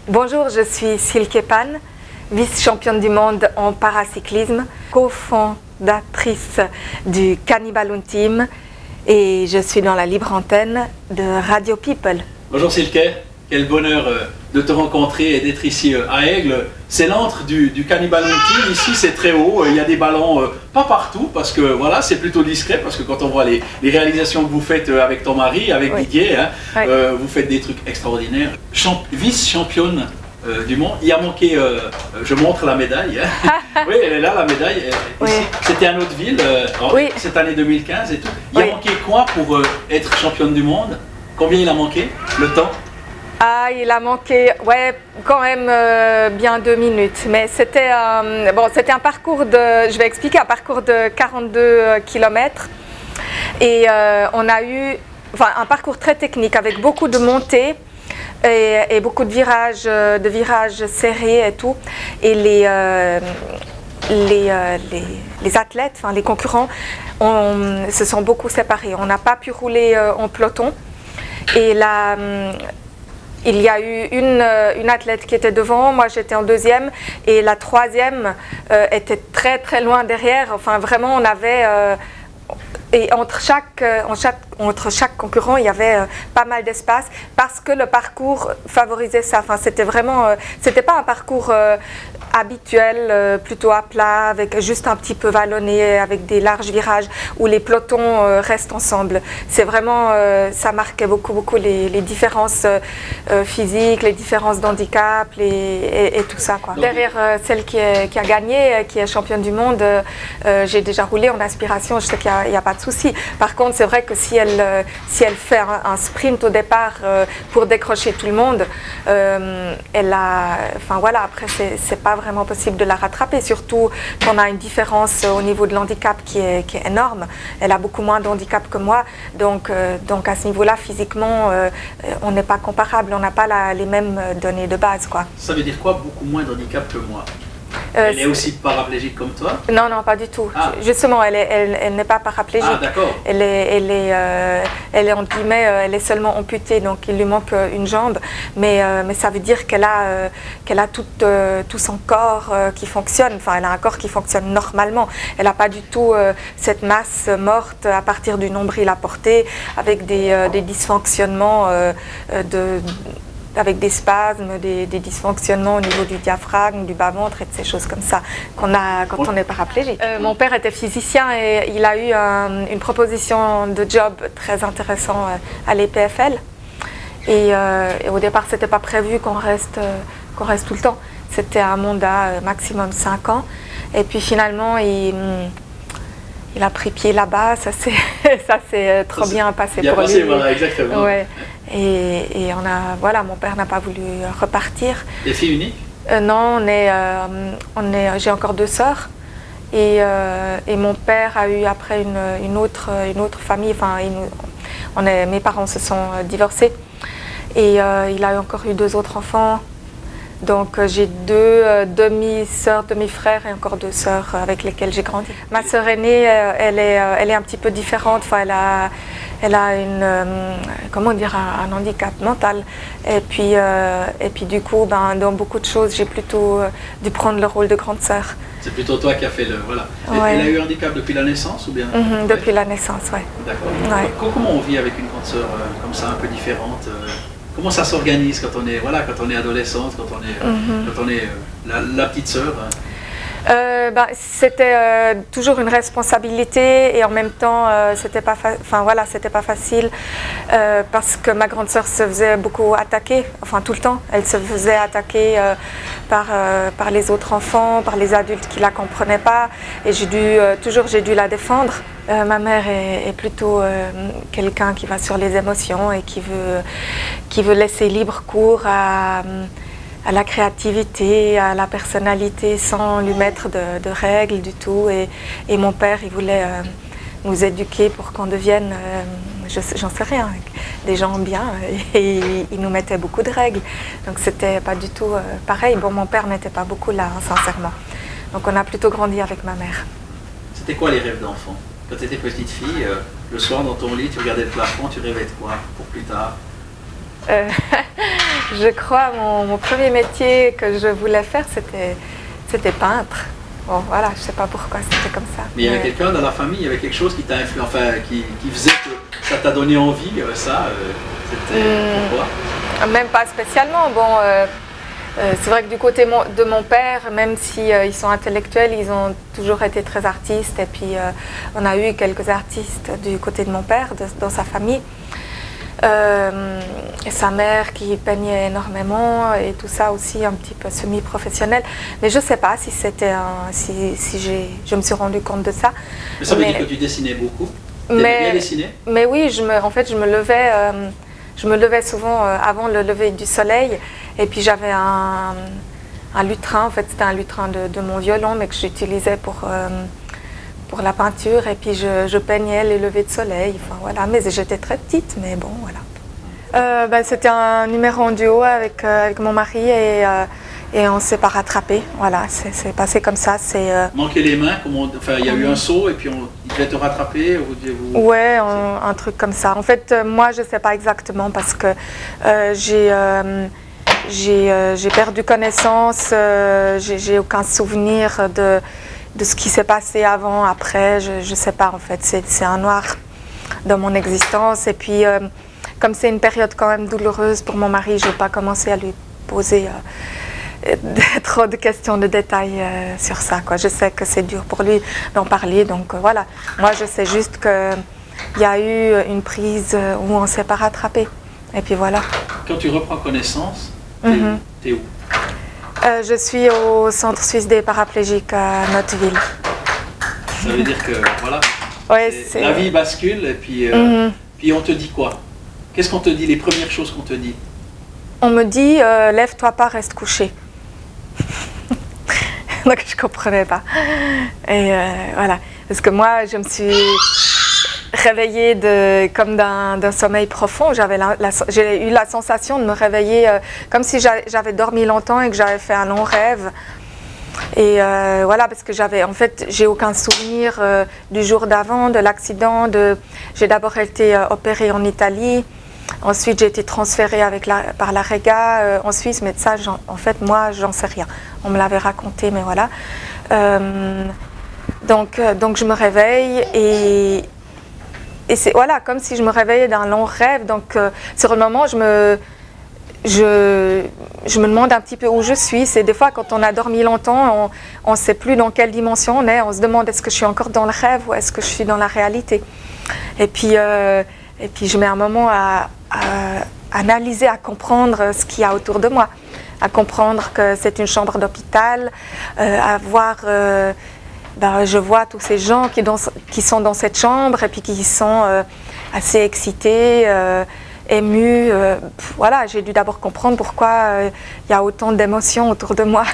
Bonjour, je suis Silke Pan, vice-championne du monde en paracyclisme, cofondatrice du Cannibaloon Team et je suis dans la libre antenne de Radio People. Bonjour Silke, quel bonheur de te rencontrer et d'être ici à Aigle. C'est l'antre du Cannibaloon Team, ici c'est très haut, il y a des ballons pas partout parce que voilà, c'est plutôt discret parce que quand on voit les réalisations que vous faites avec ton mari, avec Didier, hein, vous faites des trucs extraordinaires. Vice-championne du monde, il a manqué, je montre la médaille, hein. Oui elle est là la médaille, ici. C'était à notre ville, cette année 2015 et tout. Il a manqué quoi pour être championne du monde? Combien il a manqué? Le temps? Ah, il a manqué, quand même bien 2 minutes. Mais c'était c'était un parcours je vais expliquer, un parcours de 42 km. Et on a eu un parcours très technique avec beaucoup de montées et beaucoup de virages serrés et tout. Et les athlètes, les concurrents, se sont beaucoup séparés. On n'a pas pu rouler en peloton. Et là, il y a eu une athlète qui était devant, moi j'étais en deuxième et la troisième était très très loin derrière. Enfin vraiment on avait et entre chaque concurrent il y avait pas mal d'espace parce que le parcours favorisait ça. Enfin c'était vraiment c'était pas un parcours habituel, plutôt à plat, avec juste un petit peu vallonné, avec des larges virages où les pelotons restent ensemble. C'est vraiment, ça marquait beaucoup les différences physiques, les différences d'handicap et tout ça, quoi. Derrière celle qui a gagné, qui est championne du monde, j'ai déjà roulé en aspiration, je sais qu'il n'y a pas de souci. Par contre, c'est vrai que si elle fait un sprint au départ pour décrocher tout le monde, elle a, après c'est pas vraiment possible de la rattraper, surtout qu'on a une différence au niveau de l'handicap qui est énorme. Elle a beaucoup moins de handicap que moi, donc à ce niveau-là, physiquement, on n'est pas comparable, on n'a pas les mêmes données de base, quoi. Ça veut dire quoi, beaucoup moins de handicap que moi? Elle est aussi paraplégique comme toi? Non, pas du tout. Ah. Justement, elle n'est pas paraplégique. Ah, d'accord. Elle est entre guillemets, elle est seulement amputée, donc il lui manque une jambe. Mais ça veut dire qu'elle a tout son corps qui fonctionne. Enfin, elle a un corps qui fonctionne normalement. Elle n'a pas du tout cette masse morte à partir du nombril à porter, avec des dysfonctionnements avec des spasmes, des dysfonctionnements au niveau du diaphragme, du bas-ventre et de ces choses comme ça qu'on a quand on est paraplégique. Mon père était physicien et il a eu une proposition de job très intéressant à l'EPFL. Et au départ, c'était pas prévu qu'on reste tout le temps. C'était un mandat maximum 5 ans. Et puis finalement, il a pris pied là-bas, ça s'est trop bien passé pour lui. Voilà, exactement. Ouais. Et mon père n'a pas voulu repartir. Et fille unique? Non, j'ai encore 2 sœurs. Et mon père a eu après une autre famille. Mes parents se sont divorcés. Et il a encore eu 2 autres enfants. Donc j'ai 2 demi-sœurs, demi-frères et encore 2 sœurs avec lesquelles j'ai grandi. Ma sœur aînée, elle est un petit peu différente. Enfin, elle a un handicap mental. Et puis du coup, dans beaucoup de choses, j'ai plutôt dû prendre le rôle de grande sœur. C'est plutôt toi qui as fait voilà. Elle a eu un handicap depuis la naissance ou bien? Depuis la naissance, oui. D'accord. Ouais. Comment on vit avec une grande sœur comme ça, un peu différente? Comment ça s'organise quand on est adolescente, quand on est la petite sœur? C'était toujours une responsabilité et en même temps c'était pas facile parce que ma grande sœur se faisait beaucoup attaquer, tout le temps. Elle se faisait attaquer par les autres enfants, par les adultes qui la comprenaient pas et j'ai dû la défendre. Ma mère est plutôt quelqu'un qui va sur les émotions et qui veut laisser libre cours à la créativité, à la personnalité sans lui mettre de règles du tout. Et mon père, il voulait nous éduquer pour qu'on devienne, j'en sais rien, des gens bien. Et il nous mettait beaucoup de règles. Donc c'était pas du tout pareil. Bon, mon père n'était pas beaucoup là, sincèrement. Donc on a plutôt grandi avec ma mère. C'était quoi les rêves d'enfant? Quand tu étais petite fille, le soir dans ton lit, tu regardais le plafond, tu rêvais de quoi pour plus tard? Je crois mon premier métier que je voulais faire, c'était peintre. Bon, voilà, je sais pas pourquoi c'était comme ça. Mais il y avait quelqu'un dans la famille, il y avait quelque chose qui t'a influencé, enfin, qui faisait que ça t'a donné envie, c'était pourquoi? Même pas spécialement. Bon, c'est vrai que du côté de mon père, même si ils sont intellectuels, ils ont toujours été très artistes. Et puis, on a eu quelques artistes du côté de mon père, dans sa famille. Et sa mère qui peignait énormément et tout ça aussi un petit peu semi-professionnel. Mais je ne sais pas si c'était je me suis rendu compte de ça. Mais ça veut dire que tu dessinais beaucoup? T'aimais bien dessiner? Mais oui, en fait, je me levais souvent avant le lever du soleil. Et puis j'avais un lutrin, en fait c'était un lutrin de mon violon, mais que j'utilisais pour la peinture, et puis je peignais les levées de soleil, enfin voilà, mais j'étais très petite, mais bon, voilà. C'était un numéro en duo avec mon mari, et on ne s'est pas rattrapé, voilà, c'est passé comme ça. Manquer les mains, il y a eu un saut, et puis il devait te rattraper Ouais, un truc comme ça. En fait, moi, je ne sais pas exactement, parce que j'ai perdu connaissance, j'ai aucun souvenir de ce qui s'est passé avant, après, je ne sais pas en fait, c'est un noir dans mon existence. Et puis, comme c'est une période quand même douloureuse pour mon mari, je n'ai pas commencé à lui poser trop de questions de détails sur ça, quoi. Je sais que c'est dur pour lui d'en parler, donc voilà. Moi, je sais juste qu'il y a eu une prise où on ne s'est pas rattrapé, et puis voilà. Quand tu reprends connaissance, t'es où? Je suis au Centre suisse des paraplégiques à Notteville. Ça veut dire que, voilà, ouais, la vie bascule, et puis, puis on te dit quoi? Qu'est-ce qu'on te dit, les premières choses qu'on te dit? On me dit, lève-toi pas, reste couché. Donc je ne comprenais pas. Et voilà, parce que moi, je me suis réveillée comme d'un sommeil profond. J'ai eu la sensation de me réveiller comme si j'avais dormi longtemps et que j'avais fait un long rêve. Et voilà, parce que en fait, j'ai aucun souvenir du jour d'avant, de l'accident. J'ai d'abord été opérée en Italie. Ensuite, j'ai été transférée par la Rega en Suisse, mais de ça, en fait, moi, j'en sais rien. On me l'avait raconté, mais voilà. Donc, je me réveille et c'est voilà, comme si je me réveillais d'un long rêve. Donc, sur le moment, je me demande un petit peu où je suis. C'est des fois, quand on a dormi longtemps, on ne sait plus dans quelle dimension on est. On se demande, est-ce que je suis encore dans le rêve ou est-ce que je suis dans la réalité? Et puis, je mets un moment à analyser, à comprendre ce qu'il y a autour de moi, à comprendre que c'est une chambre d'hôpital, à voir... je vois tous ces gens qui sont dans cette chambre et puis qui sont assez excités, émus. Voilà, j'ai dû d'abord comprendre pourquoi il y a autant d'émotions autour de moi.